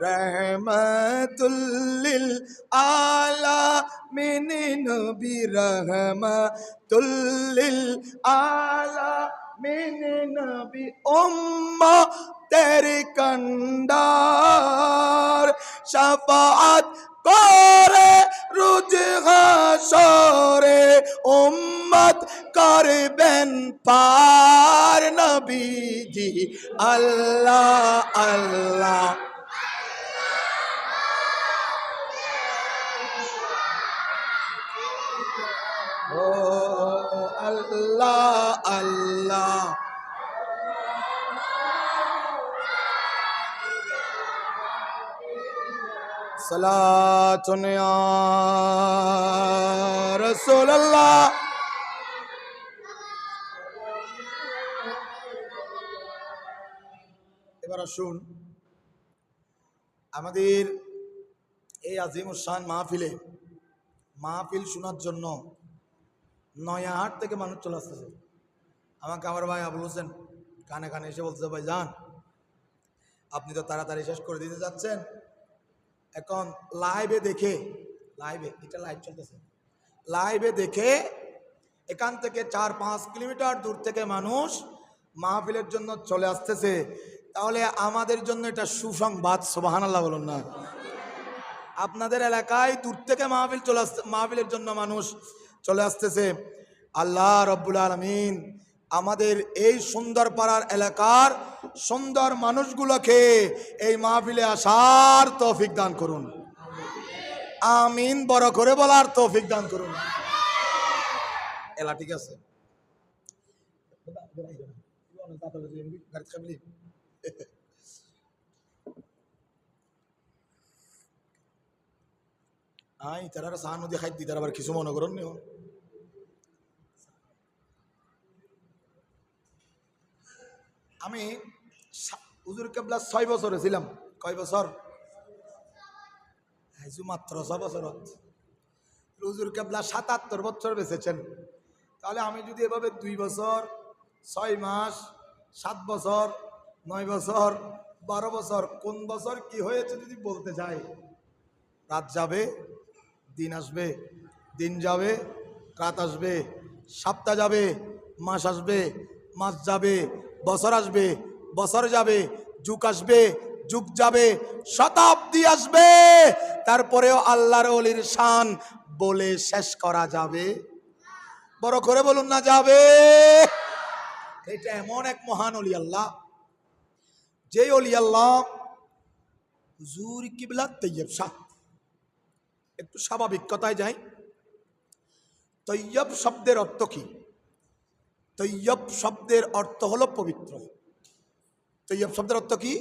रहमतुल लिल आलामीन नबी रहमतुल लिल आलामीन नबी उम्मतेर कंडार शफाअत करे রোজ হাশরে উম্মত করবেন পার নবীজি আল্লাহ আল্লাহ ও আল্লাহ আল্লাহ সালাতুন ইয়া রাসূলুল্লাহ। এবার আসুন আমাদের এই আজিমুশান মাহফিল শোনার জন্য নয়াহাট থেকে মানুষ চলে আসতেছে। আমাকে আমার ভাই আবুল হোসেন কানে কানে এসে বলছে, ভাই যান আপনি তো তাড়াতাড়ি শেষ করে দিতে যাচ্ছেন, এখন লাইভে দেখে এটা লাইভ চলতেছে, লাইভে দেখে এখান থেকে 4-5 কিলোমিটার দূর থেকে মানুষ মাহফিলের জন্য চলে আসতেছে, তাহলে আমাদের জন্য এটা সুসংবাদ। সুবহানাল্লাহ বলুন না। আপনাদের এলাকায় দূর থেকে মাহফিলের জন্য মানুষ চলে আসতেছে। আল্লাহ রব্বুল আলামিন আমাদের এই সুন্দর পাড়ার এলাকার সুন্দর মানুষগুলোকে এই মাহফিলে আসার তৌফিক দান করুন। আমিন বড় করে বলার তৌফিক দান করুন। এলা ঠিক আছে। আই তারা সাহানুদি খাইতি তারা আবার কিছু মনে করুন। আমি হুজুর কেবলা 6 বছরে ছিলাম। কয় বছর? মাত্র 6 বছর। হুজুর কেবলা 77 বছর বেঁচেছেন। তাহলে আমি যদি এভাবে 2 বছর 6 মাস 7 বছর 9 বছর 12 বছর কোন বছর কি হয়েছে যদি বলতে চাই, রাত যাবে দিন আসবে, দিন যাবে রাত আসবে, সপ্তাহ যাবে মাস আসবে, মাস যাবে বছর আসবে, বছর যাবে যুগ আসবে, যুগ যাবে শতাব্দী আসবে, তারপরেও আল্লাহর ওলির শান বলে শেষ করা যাবে? বড় করে বলুন না যাবে। এটা এমন এক মহান ওলি আল্লাহ, যে ওলি আল্লাহ হুজুর কিবলা তৈয়ব শাহ। একটু স্বাভাবিক কথায় যাই। তৈয়ব শব্দের অর্থ কি? তৈয়ব শব্দের অর্থ হলো পবিত্র। তৈয়ব শব্দের অর্থ কি?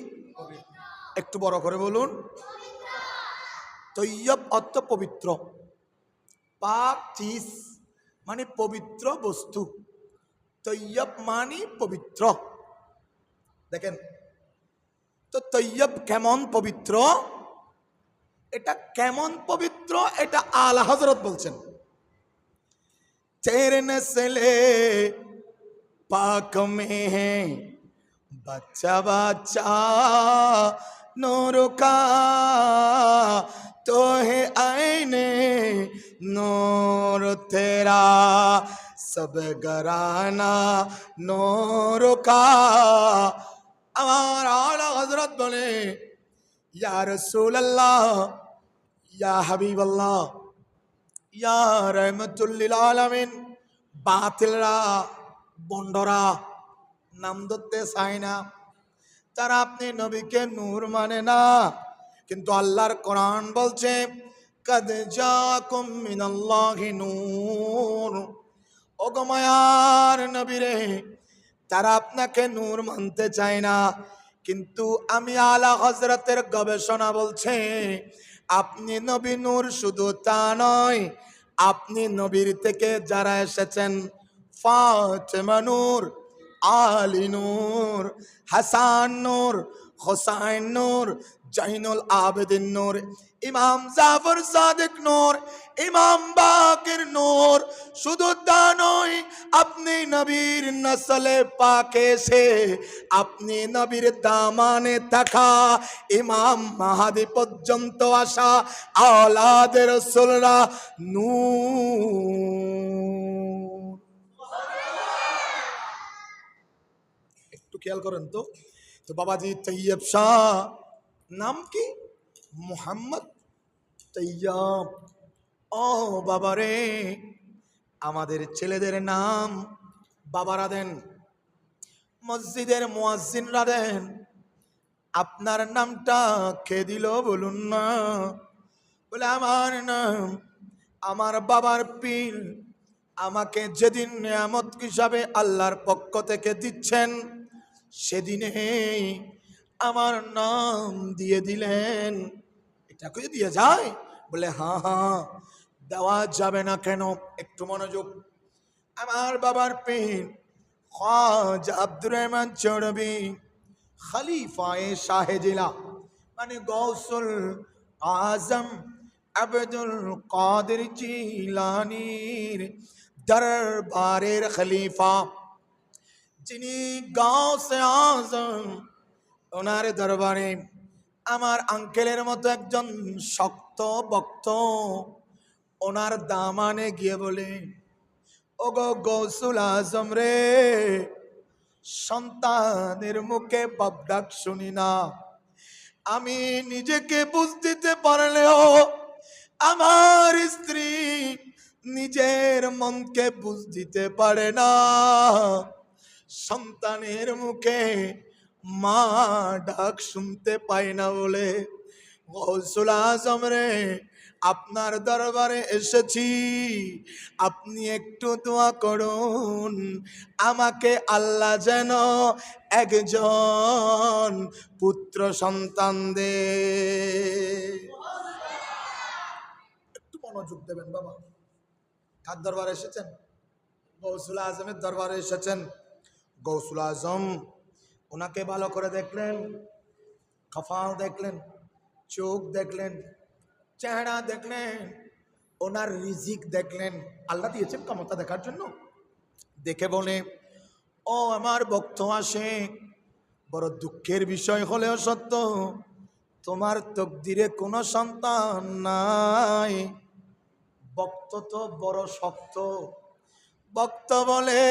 একটু বড় করে বলুন। তৈয়ব অর্থ পবিত্র। পাক চিজ মানে পবিত্র বস্তু। তৈয়ব মানে পবিত্র। দেখেন তো তৈয়ব কেমন পবিত্র, এটা কেমন পবিত্র এটা আলা হযরত বলছেন। तेरे नस्ले पाक में है बच्चा बच्चा नूर का, तो है आईने नूर तेरा सब घराना नूर का। আমার আলা হযরত বলে, ইয়া রাসূলুল্লাহ, ইয়া হাবিবাল্লাহ, ইয়া রাহমাতুল লিল আলামিন। বাতিলরা বন্ডরা নাম ধরতে চায় না, তারা আপনি নবীকে নূর মানে না, কিন্তু আল্লাহর কোরআন বলছে কাদ জাকুম মিনাল্লাহি নূর। ও গো মায়ার নবী রে, তারা আপনাকে নূর মানতে চায় না, কিন্তু আমি আলা হযরতের গবেষণা বলছে আপনি নবী নূর। শুধু তা নয়, আপনি নবীর থেকে যারা এসেছেন ফাতেমা নূর, আলী নূর, হাসান নূর, হোসাইন নূর, জাইনুল আবেদিন নূর, ইমাম জাফর সাদিক নূর, ইমাম বাকির নূর। শুধু তা নয়, আপনি নবীর নসলে পাকে সে, আপনি নবীর দামানে থাকা ইমাম মাহাদি পর্যন্ত আসা আওলাদের রাসূলরা নূর। একটু খেয়াল করেন তো। তো বাবাজি তৈয়ব শাহ নাম কি? মোহাম্মদ তৈয়ব। ও বাবারে, আমাদের ছেলেদের নাম বাবারা দেন, মসজিদের মুয়াজ্জিনরা দেন। আপনার নামটা কে দিল বলুন না? বলে আমার নাম আমার বাবার পীর আমাকে যেদিন নিয়ামত হিসাবে আল্লাহর পক্ষ থেকে দিচ্ছেন, সেদিনে আমার নাম দিয়ে দিলেন। এটা কি দিয়ে যায়? বলে হ্যাঁ হ্যাঁ, দেওয়া যাবে না কেন? একটু মনোযোগ। আমার বাবার পীর খাজা আব্দুর রহমান চৌরবি, খলিফায়ে শাহে জিলা, মানে গৌসুল আজম আব্দুল কাদের জিলানীর দরবারের খলিফা, যিনি গাউসে আজম, ওনার দরবারে আমার আঙ্কেলের মতো একজন শক্ত বক্ত ওনার দামানে গিয়ে বলে, ওগো গৌসুল আজম রে, সন্তানের মুখে বাপ ডাক শুনি না। আমি নিজেকে বুঝ দিতে পারলেও আমার স্ত্রী নিজের মনকে বুঝ দিতে পারে না। সন্তানের মুখে মা ডাক শুনতে পায় না বলে, গৌসুল আজম রে, আপনার দরবারে এসেছি, আপনি একটু দোয়া করুন আমাকে আল্লাহ যেন একজন পুত্র সন্তান দে। একটু মনোযোগ দেবেন বাবা। কার দরবারে এসেছেন? গৌসুল আজমের দরবারে এসেছেন। গৌসুল আজম ওনাকে ভালো করে দেখলেন, কপাল দেখলেন, চোখ দেখলেন, চেহারা দেখলেন, ওনার রিজিক দেখলেন। আল্লাহ দিয়েছেন ক্ষমতা দেখার জন্য। দেখে বলে, ও আমার ভক্ত আশিক, বড় দুঃখের বিষয় হলেও সত্য, তোমার তকদিরে কোনো সন্তান নাই। ভক্ত তো বড় শক্ত। ভক্ত বলে,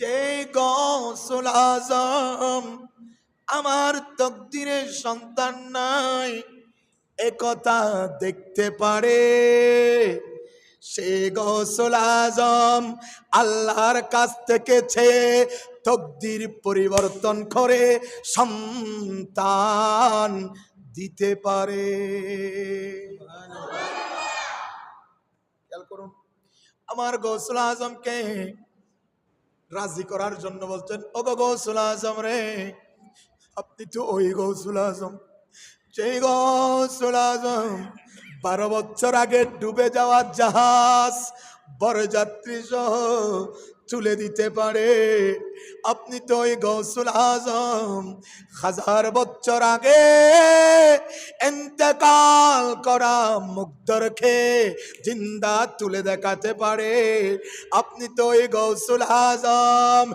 যে গৌসুল আজম আমার তকদিরে সন্তান নাই একথা দেখতে পারে, সে গৌসুল আজম আল্লাহর কাছ থেকে চেয়ে তকদির পরিবর্তন করে সন্তান দিতে পারে। খেয়াল করুন, আমার গৌসুল আজমকে রাজি করার জন্য বলছেন, ও গৌসুল আজম রে, আপনি তো ওই গৌসুল আজম, সেই গৌসুল আজম 12 বছর আগে ডুবে যাওয়া জাহাজ বরযাত্রী সহ তুলে দিতে পারে। আপনি তো ওই গৌসুল আজম 1000 বছর আগে ইন্তেকাল করা মুগ্ধরকে জিন্দা তুলে দেখাতে পারে। আপনি তো ওই গৌসুল আজম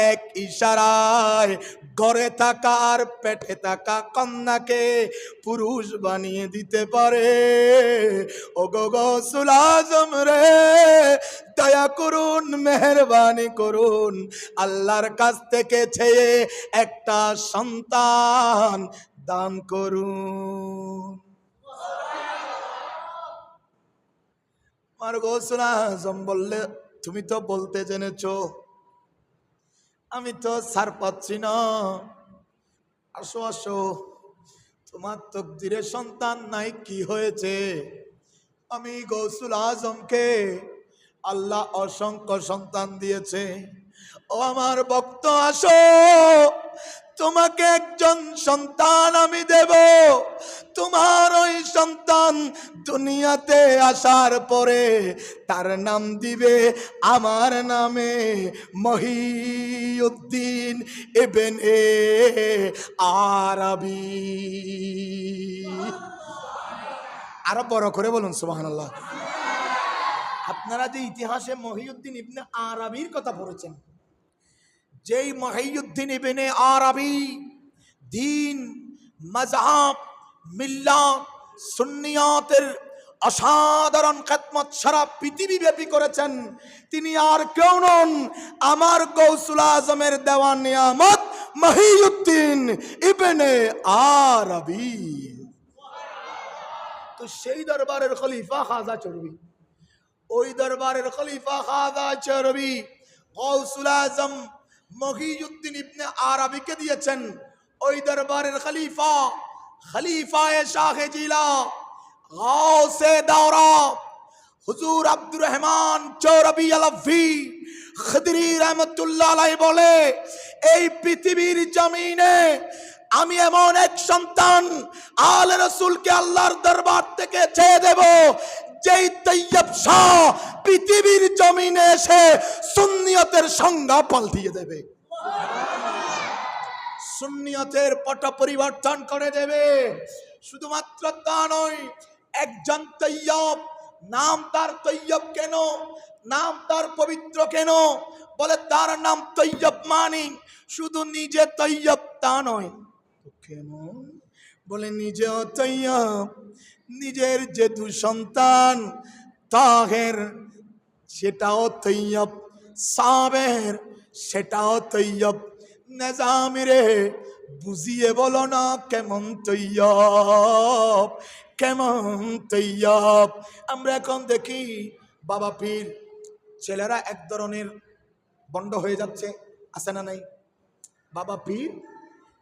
এক ইশারায় ঘরে থাকা আর পেটে থাকা কন্যাকে পুরুষ বানিয়ে দিতে পারে। ও গৌসুল আজম রে, দয়া করুন, মেহেরবানি করুন, আল্লাহর কাছ থেকে চেয়ে একটা সন্তান দান করুন। আর গৌসুল আজম বললে, তুমি তো বলতে জেনেছো, আমি তো ছাড় পাচ্ছি না, আসো আসো, তোমার তকদিরে সন্তান নাই, কি হয়েছে? আমি গৌসুল আজমকে আল্লাহ অসংখ্য সন্তান দিয়েছে। ও আমার ভক্ত, আসো, তোমাকে একজন সন্তান আমি দেব, তোমার ওই সন্তান দুনিয়াতে আসার পরে তার নাম দিবে আমার নামে মহিউদ্দিন ইবনে আরবি। আরো বড় করে বলুন সুবহানাল্লাহ। আপনারা যে ইতিহাসে মহিউদ্দিন ইবনে আরবির কথা পড়েছেন, যেই মহিউদ্দিন ইবনে আরবি দিন, মাযহাব, মিল্লাত, সুন্নিয়াতের অসাধারণ খেদমত সারা পৃথিবী ব্যাপী করেছেন, তিনি আর কেউ নন, আমার গৌসুল আজমের দেওয়া নিয়ামত মহিউদ্দিন ইবনে আরবি। তো সেই দরবারের খলিফা খাজা চরবি, ওই দরবারের খলিফা খাজা চরবি গৌসুল আজম মহিউদ্দিন ইবনে আরবিকে দিয়েছেন। ওই দরবারের খলিফা, খলিফায়ে শাহে জিলা, গাউসে দাওরা হুজুর আব্দুর রহমান চৌরবি আলভি খদরি রহমতুল্লাহ আলাইহি বলে, এই পৃথিবীর জমিনে আমি এমন এক সন্তান আলে রাসূলকে আল্লাহর দরবার থেকে চেয়ে দেব, যেই তৈয়ব শাহ পৃথিবীর জমিনে এসে সুন্নিয়তের সংজ্ঞা পাল্টিয়ে দেবে, সুন্নিয়তের পট পরিবর্তন করে দেবে। শুধুমাত্র তা নয়, একজন তৈয়ব, নাম তার তৈয়ব কেন, নাম তার পবিত্র কেন? বলে তার নাম তৈয়ব মানি শুধু নিজে তৈয়ব তা নয়। কেন? বলে নিজেও তৈয়ব, নিজের যে দু সন্তান তাহের সেটাও তৈয়ব, সাবের সেটাও তৈয়ব। নেজামিরে বুঝিয়ে বলো না কেমন তৈয়ব, কেমন তৈয়ব। আমরা এখন দেখি বাবা পীর ছেলেরা এক ধরনের বন্ড হয়ে যাচ্ছে, আছে না নাই? বাবা পীর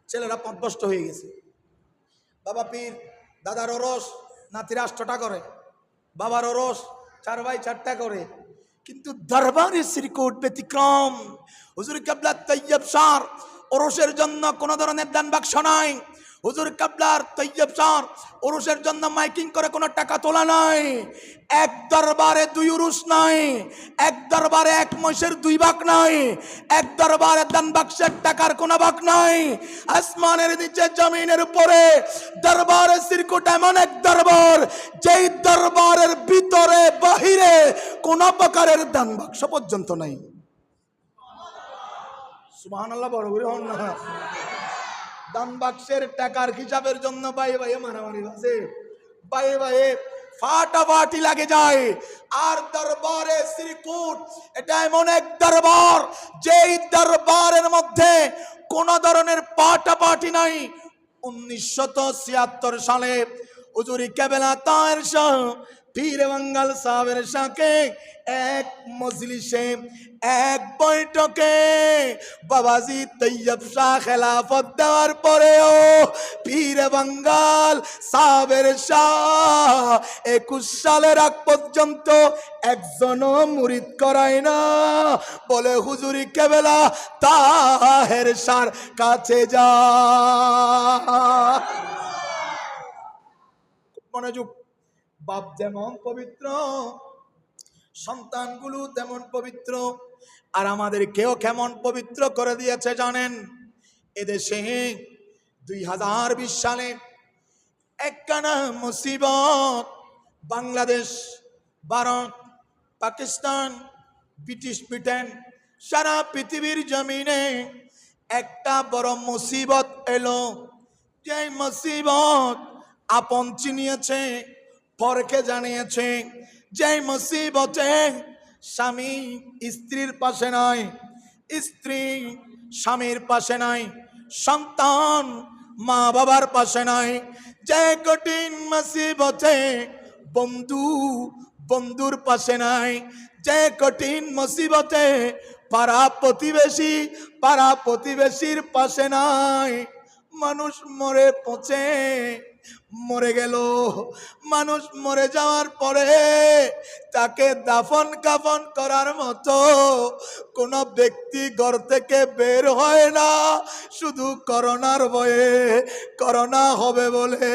ছেলেরা পথভ্রষ্ট হয়ে গেছে। বাবা পীর দাদার ওরস নাতিরা 8টা করে, বাবার ওরস 4 ভাই 4টা করে, কিন্তু দরবারে শ্রীকোট ব্যতিক্রম। হুজুর কেবলা তৈয়ব শাহ ওরসের জন্য কোন ধরনের দান বাক্স নাই। হুজুর কেবলার তৈয়ব শাহ ওরসের জন্য মাইকিং করে কোনো টাকা তোলা নাই। এক দরবারে 2 উরুস নাই, এক দরবারে 1 মহিষের 2 ভাগ নাই, এক দরবারে দান বাক্সের টাকার কোনো ভাগ নাই। আসমানের নিচে জমিনের উপরে দরবারে শ্রীকোট এমন এক দরবার, যেই দরবারের ভিতরে বাহিরে কোনো প্রকারের দান বাক্স পর্যন্ত নাই। সুবহানাল্লাহ বড় করে হন না। দান বাক্সের টাকার হিসাবের জন্য বাইরে বাইরে মারামারি আছে, বাইরে বাইরে ফাটাফাটি লাগে যায়। আর দরবারে শ্রীকোট এটা এমন এক দরবার, যেই দরবারের মধ্যে কোন ধরনের পাটাপাটি নাই। 1976 সালে হুজুরি কেবলা তাহের শাহ পীর বাঙ্গাল সাহেবের সাথে এক মজলিসে, এক বৈঠকে বাবাজি তৈয়ব শাহ খেলাফত দেওয়ার পরেও পীর বাঙ্গাল সাহেবের শাহ 21 সালের আগ পর্যন্ত একজনও মুরিদ করায় না। বলে হুজুরি কেবলা তাহের শাহর কাছে যা। মনোযোগ। বাপ যেমন পবিত্র, সন্তানগুলো তেমন পবিত্র। আর আমাদেরকেও কেমন পবিত্র করে দিয়েছে জানেন? এদেশে 2020 সালে একখানা মুসিবত, বাংলাদেশ, ভারত, পাকিস্তান, ব্রিটিশ ব্রিটেন, সারা পৃথিবীর জমিনে একটা বড় মুসিবত এলো। যে মুসিবত আপন চিনিয়েছে, পরকে জানিয়েছে। যে মুসিবতে স্বামী স্ত্রীর পাশে নাই, স্ত্রী স্বামীর পাশে নাই, সন্তান মা বাবার পাশে নাই। যে কঠিন মুসিবতে বন্ধু বন্ধুর পাশে নাই, যে কঠিন মুসিবতে পাড়া প্রতিবেশীর পাশে নাই। মানুষ মরে পচে মরে গেল। মানুষ মরে যাওয়ার পরে তাকে দাফন কাফন করার মতো কোন ব্যক্তি ঘর থেকে বের হয় না, শুধু করোনার ভয়ে, করোনা হবে বলে।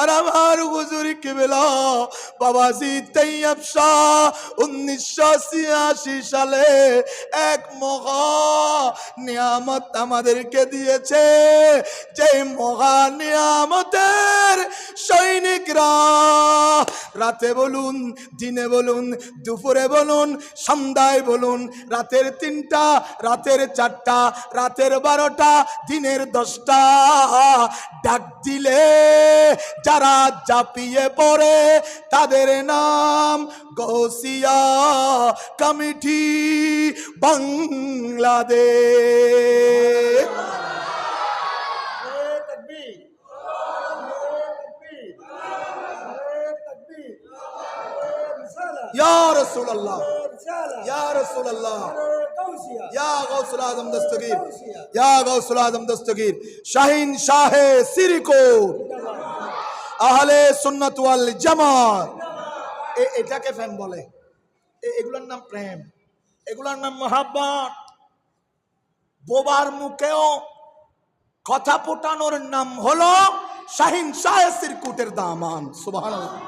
আর আমার হুজুর কিবলা বাবাজি তৈয়ব শাহ 1986 সালে এক মহা নিয়ামত আমাদেরকে দিয়েছে, যে মহা নিয়ামতের সৈনিকরা রাতে বলুন, দিনে বলুন, দুপুরে বলুন, সন্ধ্যায় বলুন, রাতের 3টা, রাতের 4টা, রাতের 12টা, দিনের 10টা ডাক দিলে যারা ঝাঁপিয়ে পড়ে তাদের নাম গৌসিয়া কমিটি বাংলাদেশ। या रसूल अल्लाह, या रसूल अल्लाह, या गौसुल आजम दस्तगीर, या गौसुल आजम दस्तगीर, शाहीन शाहे सिरकोट, আহলে সুন্নাত ওয়াল জামাত। এটাকে প্রেম বলে, এগুলোর নাম প্রেম, এগুলোর নাম মহাব্বত। বোবার মুখেও কথা ফোটানোর নাম হলো শাহিন শাহে সিরকুটের দামান। সুবহানাল্লাহ।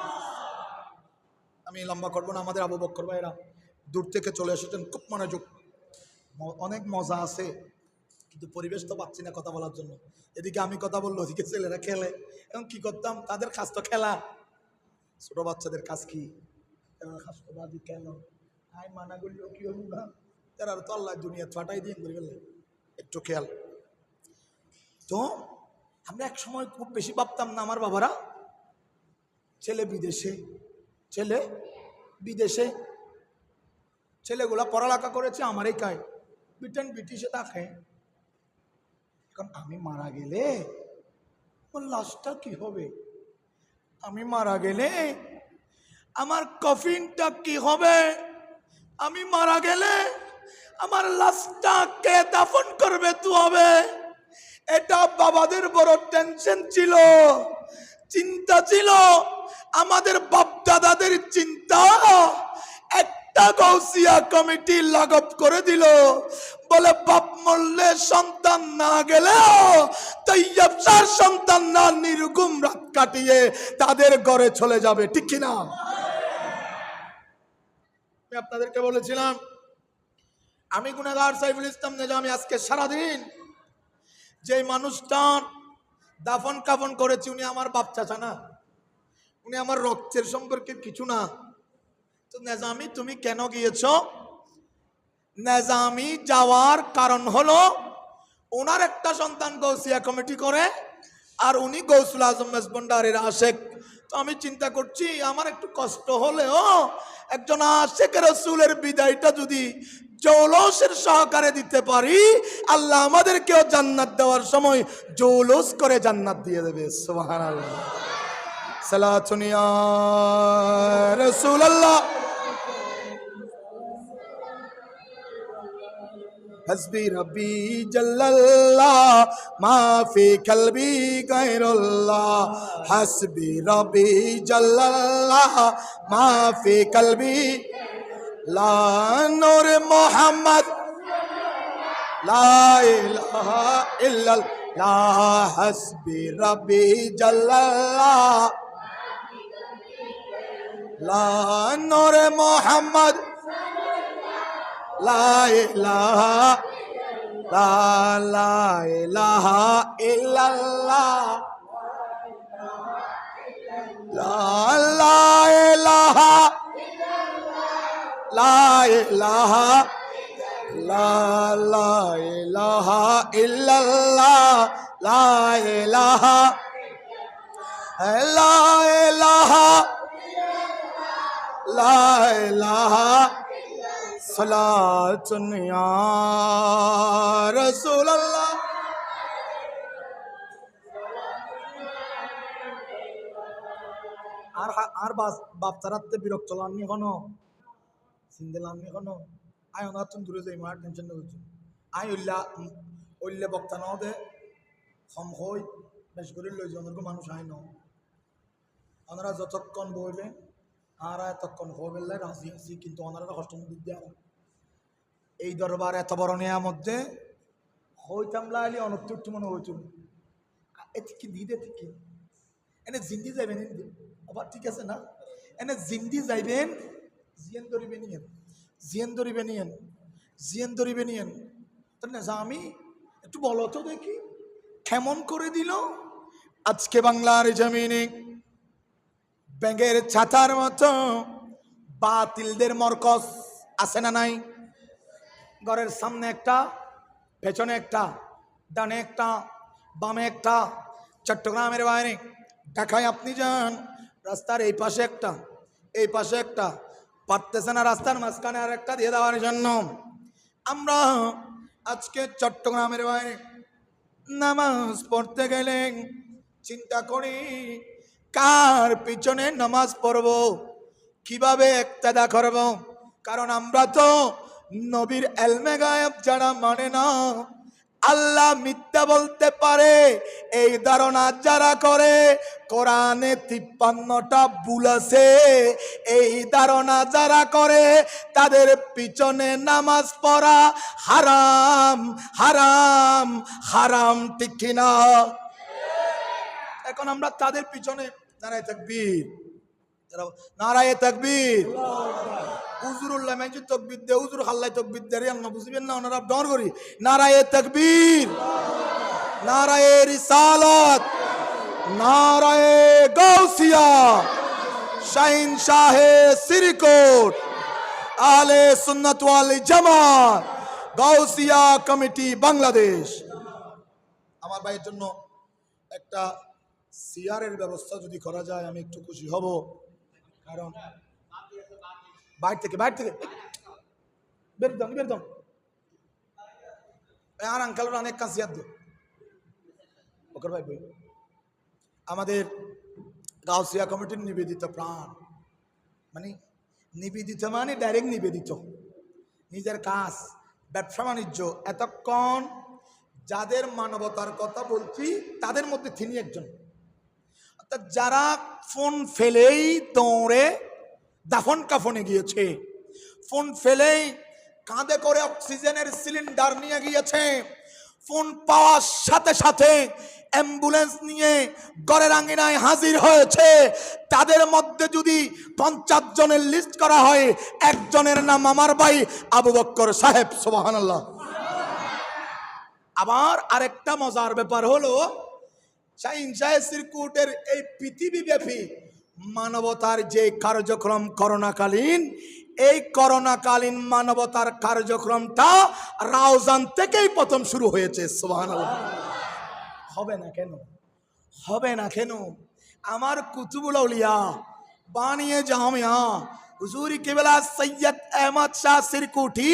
আমি লম্বা করবো না, আমাদের আবু বকর ভাইরা দূর থেকে চলে এসেছেন, খুব মনোযোগ, অনেক মজা আছে, কিন্তু পরিবেশ তো পাচ্ছি না কথা বলার জন্য। এদিকে আমি কথা বললো, ওদিকে ছেলেরা খেলে, এবং কি করতাম, তাদের কাজ তো খেলা, ছোট বাচ্চাদের কাজ কি খেল, আই মানা করলেও কি হল না, তারা তো আল্লাহ দুনিয়া ফাটাই দিয়ে করে গেলে। একটু খেয়াল তো, আমরা এক সময় খুব বেশি ভাবতাম না আমার বাবারা, ছেলে বিদেশে, ছেলে বিদেশে, ছেলেগুলা পড়ালেখা করেছে আমেরিকায়, ব্রিটেন ব্রিটিশে থাকে। এখন আমি মারা গেলে ওর লাশটা কি হবে? আমি মারা গেলে আমার কফিনটা কি হবে? আমি মারা গেলে আমার লাশটা কে দাফন করবে তো হবে? এটা বাবাদের বড় টেনশন ছিল, চিন্তা ছিল। আমাদের বাপ দাদাদের চিন্তা একটা গৌসিয়া কমিটি লাগব করে দিল, বলে বাপ মরলে সন্তান না গেলেও তৈয়ব শাহর সন্তান না নির্গুম রাত কাটিয়ে তাদের ঘরে চলে যাবে, ঠিক কিনা? আমি আপনাদেরকে বলেছিলাম, আমি গুনাহগার সাইফুল ইসলাম নিজামী আজকে সারাদিন যে মানুষটার দাফন কাফন করেছি, উনি আমার বাপ চাচা না, উনি আমার রক্তের সম্পর্কের কিছু না। তো নিজামী তুমি কেন গিয়েছ? নিজামী যাওয়ার কারণ হলো ওনার একটা সন্তান গৌসিয়া কমিটি করে, আর উনি গৌসুল আজম মেজবন্ডারের আশেক। তো আমি চিন্তা করছি, আমার একটু কষ্ট হলেও একজন আশেক রাসূলের বিদায়টা যদি জৌলুসের সহকারে দিতে পারি, আল্লাহ আমাদেরকেও জান্নাত দেওয়ার সময় জৌলুস করে জান্নাত দিয়ে দেবে। সুবহানাল্লাহ। সালাতুন ইয়া রাসূলুল্লাহ। हस्बी रब्बी जल्लल्लाह माफी कल्बी गैरुल्लाह, हस्बी रब्बी जल्लल्लाह माफी कल्बी ला नूर मोहम्मद ला इलाहा इल्लल्लाह, हस्बी रब्बी जल्लल्लाह ला नूर मोहम्मद ला इलाहा ला इलाहा इल्लल्लाह, ला इलाहा ला इलाहा ला इलाहा इल्लल्लाह, ला इलाहा ला इलाहा ला इलाहा सलातुन या रसूल अल्लाह। আর বাপ তারাতে বিরক্ত লাননি কোনো চিন্তা লাননি কোনো আয় না, তুমি দূরে যাই, মার টেনশন না করছো। আয় উল্লে বক্তা নাও দে কম হই বেশ করে লই যাওয়ার মানুষ আয় ন ওনারা যতক্ষণ বলবেন আর এতক্ষণ হবেন রাজি আছি, কিন্তু ওনারা কষ্ট বিদ্যা এই দরবার এত বড় নেয়ার মধ্যে হইতাম লাইলে অনর্থ মনে হইতুম এতে কি দিদে থেকে এনে জিন্দি যাইবেন আবার ঠিক আছে না, এনে জিন্দি যাইবেন জিয়ান ধরিবে নিয়েন, জিয়ান ধরিবে নিয়েন, জিয়ান ধরিবে নিয়েন। না আমি একটু বলো তো দেখি কেমন করে দিল আজকে বাংলার জমিনে ব্যাঙের ছাতার মতো বাতিলদের মরকজ আছে না নাই? ঘরের সামনে একটা, পেছনে একটা, ডানে একটা, বামে একটা, চট্টগ্রামের বাইরে ঢাকায় আপনি যান রাস্তার এই পাশে একটা, এই পাশে একটা, পারতেছে না রাস্তার মাঝখানে আর একটা দিয়ে দেওয়ার জন্য। আমরা আজকে চট্টগ্রামের বাইরে নামাজ পড়তে গেলে চিন্তা করি কার পিছনে নামাজ পড়ব, কিভাবে ইক্তেদা করব। কারণ আমরা তো নবীর ইলমে গায়েব যারা মানে না, আল্লাহ মিথ্যা বলতে পারে এই ধারণা যারা করে, কোরআনে 53টা ভুল আছে এই ধারণা যারা করে, তাদের পিছনে নামাজ পড়া হারাম, হারাম, হারাম, ঠিক কিনা? এখন আমরা তাদের পিছনে নারায়ে তাকবীর, নারায়ে তাকবীর, হুজুরুল্লাহ মেজি তাকবীর দে, হুজুর হাল্লাই তাকবীর দে, আল্লাহ বুঝবেন না ওনারা ডর করি। নারায়ে তাকবীর, নারায়ে রিসালাত, নারায়ে গাউসিয়া, শাহিন শাহে সিরিকোট, আহলে সুন্নাত ওয়াল জামাত, গাউসিয়া কমিটি বাংলাদেশ। আমার ভাইয়ের জন্য একটা সিয়ারের ব্যবস্থা যদি করা যায় আমি একটু খুশি হব। কারণ বাইরে থেকে বেরদাম আর আঙ্কালের অনেক কাজ ইয়াদ ওকর ভাই বই আমাদের গাউসিয়া কমিটির নিবেদিত প্রাণ, মানে নিবেদিত মানে ডাইরেক্ট নিবেদিত, নিজের কাজ, ব্যবসা বাণিজ্য, এতক্ষণ যাদের মানবতার কথা বলছি তাদের মধ্যে তিনি একজন। অর্থাৎ যারা ফোন ফেলেই দৌড়ে দাফন কাফনে গিয়েছে, ফোন ফেলেই কাঁধে করে অক্সিজেনের সিলিন্ডার নিয়ে গিয়েছে, ফোন পাওয়ার সাথে সাথে অ্যাম্বুলেন্স নিয়ে ঘরের আঙ্গিনায় হাজির হয়েছে, তাদের মধ্যে যদি 50 জনের লিস্ট করা হয়, একজনের নাম আমার ভাই আবু বক্কর সাহেব, সুবহানাল্লাহ। আবার আরেকটা মজার ব্যাপার হলো শাহিন শাহে সিরকুটের এই পৃথিবীব্যাপী মানবতার যে কার্যক্রম করোনাকালীন, এই করোনাকালীন মানবতার কার্যক্রমটা রাউজান থেকেই প্রথম শুরু হয়েছে, সুবহানাল্লাহ। হবে না কেন? হবে না কেন? আমার কুতুবুল আউলিয়া বানিয়ে জামিয়া হুজুর কেবলা সৈয়দ আহমদ শাহ সিরকুটি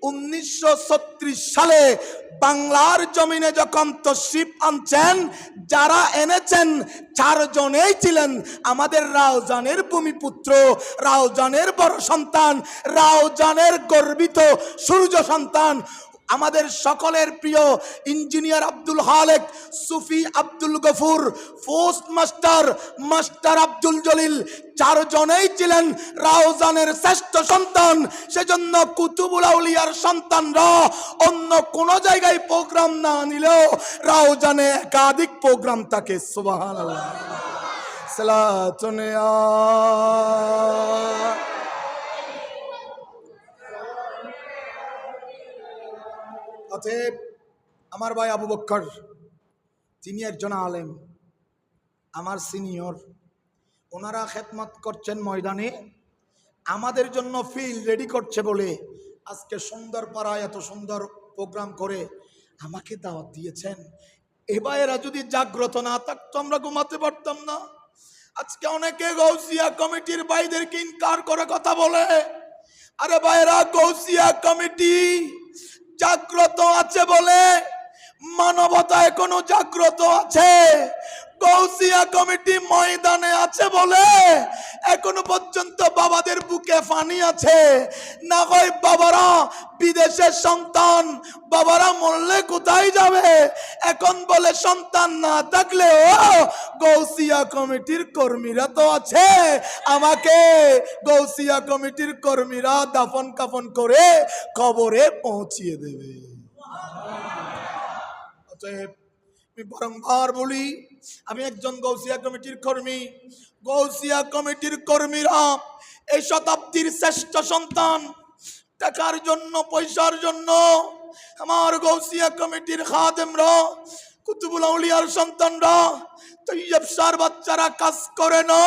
1936 সালে বাংলার জমিনে যখন তশরিফ আনছেন, যারা এনেছেন 4 জনেই ছিলেন আমাদের রাউজানের ভূমিপুত্র, রাউজানের বড় সন্তান, রাউজানের গর্বিত সূর্য সন্তান, আমাদের সকলের প্রিয় engineer Abdul Halek, Sufi Abdul Gafur, post master master Abdul Jalil, 4 জনেই ছিলেন রাউজানের শ্রেষ্ঠ সন্তান। সেজন্য কুতুবুল আউলিয়ার সন্তানরা অন্য কোন জায়গায় প্রোগ্রাম না নিলেও রাউজানে একাধিক প্রোগ্রাম থাকে, সুবহানাল্লাহ। সালাতুন ইয়া অতএব আমার ভাই আবু বক্কর তিনি একজন আলেম, আমার সিনিয়র, ওনারা খেদমত করছেন ময়দানে, আমাদের জন্য ফিল্ড রেডি করছে বলে আজকে সুন্দর পাড়ায় এত সুন্দর প্রোগ্রাম করে আমাকে দাওয়াত দিয়েছেন। এ ভাইয়েরা যদি জাগ্রত না থাকতো আমরা ঘুমাতে পারতাম না। আজকে অনেকে গাউসিয়া কমিটির ভাইদেরকে ইনকার করে কথা বলে, আরে ভাইয়েরা গাউসিয়া কমিটি জাগ্রত আছে বলে মানবতা এখনো জাগ্রত আছে। গৌসিয়া কমিটি ময়দানে আছে বলে এখনো পর্যন্ত বাবাদের বুকে পানি আছে। না হয় বাবারা বিদেশের সন্তান, বাবারা মরলে কোথায় যাবে? এখন বলে সন্তান না থাকলেও গৌসিয়া কমিটির কর্মীরা তো আছে, আমাকে গৌসিয়া কমিটির কর্মীরা দাফন কাফন করে কবরে পৌঁছিয়ে দেবে। আমি বারংবার বলি, আমি একজন গৌসিয়া কমিটির কর্মী। গৌসিয়া কমিটির কর্মীরা এই শতাব্দীর শ্রেষ্ঠ সন্তান। টাকার জন্য, পয়সার জন্য আমার গৌসিয়া কমিটির খাদেমরা, কুতুবুল আউলিয়ার সন্তানরা, তৈয়ব শাহর বাচ্চারা কাজ করে না।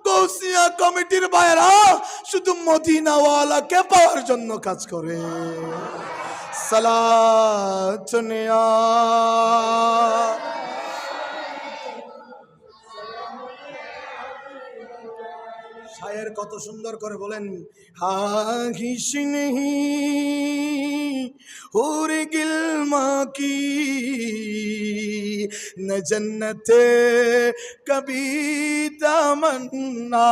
গৌসিয়া কমিটির ভাইরা শুধু মদিনাওয়ালাকে পাওয়ার জন্য কাজ করে। সালাত নিয়া শায়ের কত সুন্দর করে বলেন, হাহিস নেহি হুরে গিলমা কি ন জন্নত কবি তমন্না,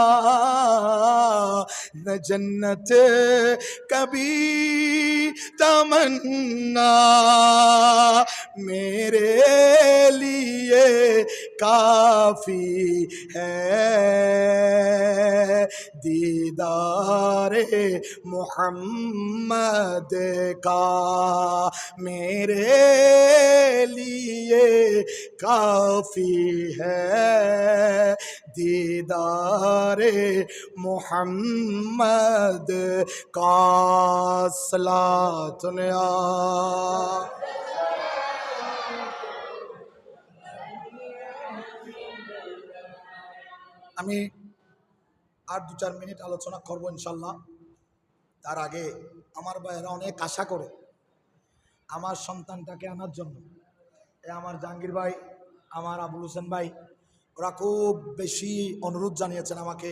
ন জন্নত কবি তমন্না, मेरे लिए काफी है दीदारे मोहम्मद का, मेरे लिए काफी है दीदारे मोहम्मद का। सलात या আমি আর 2-4 মিনিট আলোচনা করব ইনশাল্লাহ। তার আগে আমার ভাইয়েরা অনেক আশা করে আমার সন্তানটাকে আনার জন্য, আমার জাহাঙ্গীর ভাই, আমার আবুল হোসেন ভাই, ওরা খুব বেশি অনুরোধ জানিয়েছেন আমাকে।